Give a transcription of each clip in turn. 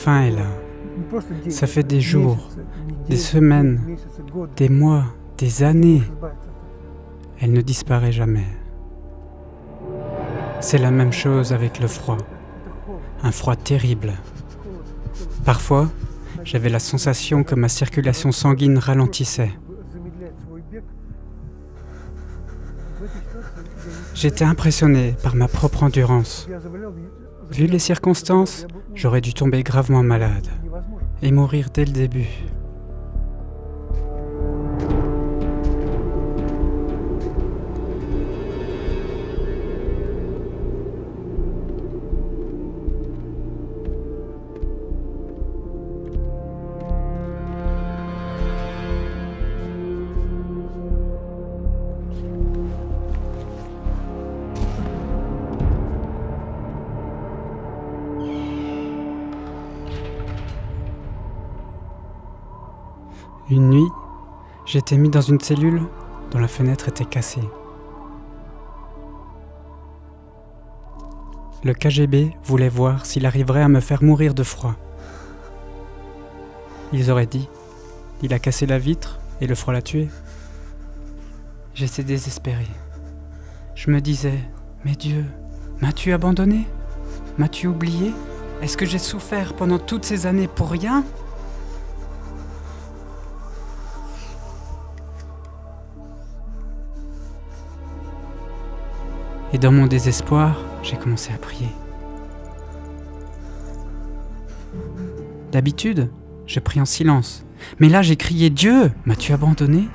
faim est là. Ça fait des jours, des semaines, des mois, des années. Elle ne disparaît jamais. C'est la même chose avec le froid. Un froid terrible. Parfois, j'avais la sensation que ma circulation sanguine ralentissait. J'étais impressionné par ma propre endurance. Vu les circonstances, j'aurais dû tomber gravement malade et mourir dès le début. Une nuit, j'étais mis dans une cellule dont la fenêtre était cassée. Le KGB voulait voir s'il arriverait à me faire mourir de froid. Ils auraient dit, il a cassé la vitre et le froid l'a tué. J'étais désespéré. Je me disais, mais Dieu, m'as-tu abandonné? M'as-tu oublié? Est-ce que j'ai souffert pendant toutes ces années pour rien? Et dans mon désespoir, j'ai commencé à prier. D'habitude, je prie en silence. Mais là, j'ai crié « Dieu, m'as-tu abandonné ?»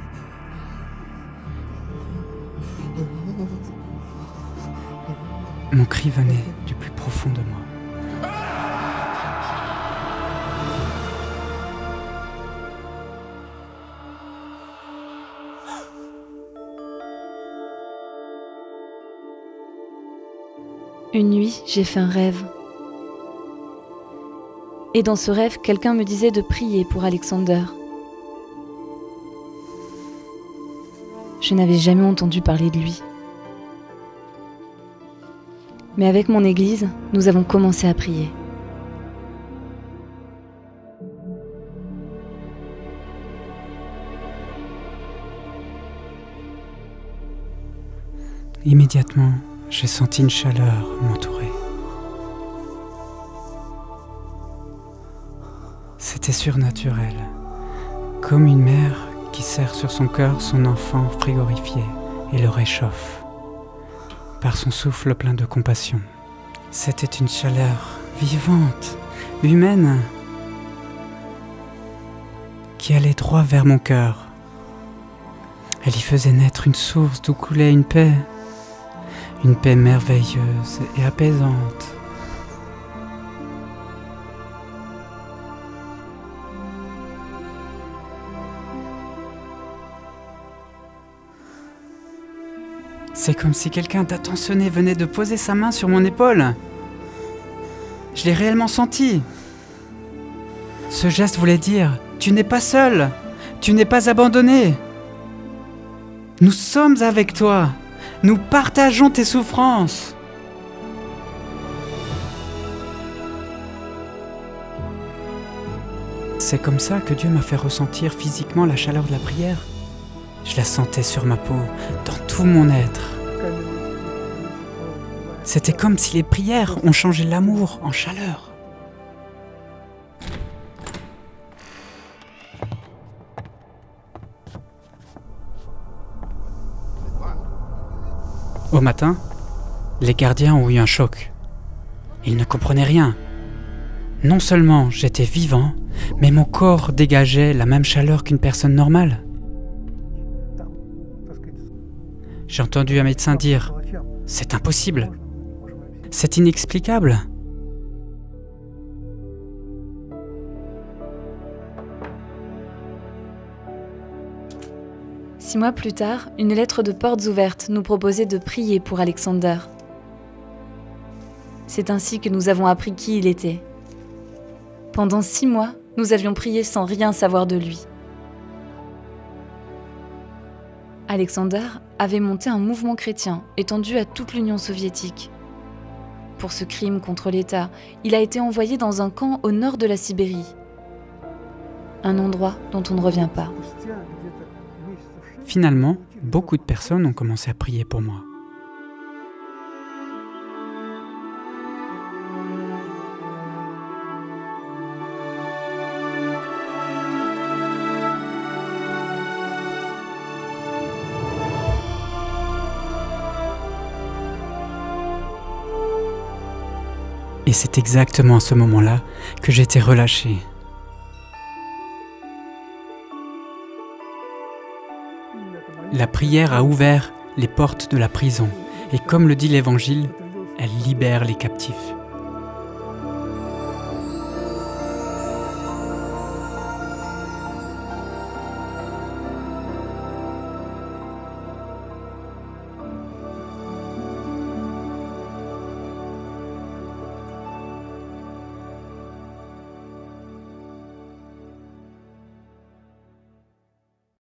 Mon cri venait du plus profond de moi. Une nuit, j'ai fait un rêve. Et dans ce rêve, quelqu'un me disait de prier pour Alexander. Je n'avais jamais entendu parler de lui. Mais avec mon église, nous avons commencé à prier. Immédiatement, j'ai senti une chaleur m'entourer. C'était surnaturel, comme une mère qui serre sur son cœur son enfant frigorifié et le réchauffe par son souffle plein de compassion. C'était une chaleur vivante, humaine, qui allait droit vers mon cœur. Elle y faisait naître une source d'où coulait une paix merveilleuse et apaisante. C'est comme si quelqu'un d'attentionné venait de poser sa main sur mon épaule. Je l'ai réellement senti. Ce geste voulait dire « Tu n'es pas seul, tu n'es pas abandonné. Nous sommes avec toi. Nous partageons tes souffrances. » C'est comme ça que Dieu m'a fait ressentir physiquement la chaleur de la prière. Je la sentais sur ma peau, dans tout mon être. C'était comme si les prières ont changé l'amour en chaleur. Au matin, les gardiens ont eu un choc. Ils ne comprenaient rien. Non seulement j'étais vivant, mais mon corps dégageait la même chaleur qu'une personne normale. J'ai entendu un médecin dire « C'est impossible, c'est inexplicable ». Six mois plus tard, une lettre de Portes Ouvertes nous proposait de prier pour Alexander. C'est ainsi que nous avons appris qui il était. Pendant 6 mois, nous avions prié sans rien savoir de lui. Alexander avait monté un mouvement chrétien étendu à toute l'Union soviétique. Pour ce crime contre l'État, il a été envoyé dans un camp au nord de la Sibérie. Un endroit dont on ne revient pas. Finalement, beaucoup de personnes ont commencé à prier pour moi. Et c'est exactement à ce moment-là que j'ai été relâché. La prière a ouvert les portes de la prison, et comme le dit l'Évangile, elle libère les captifs.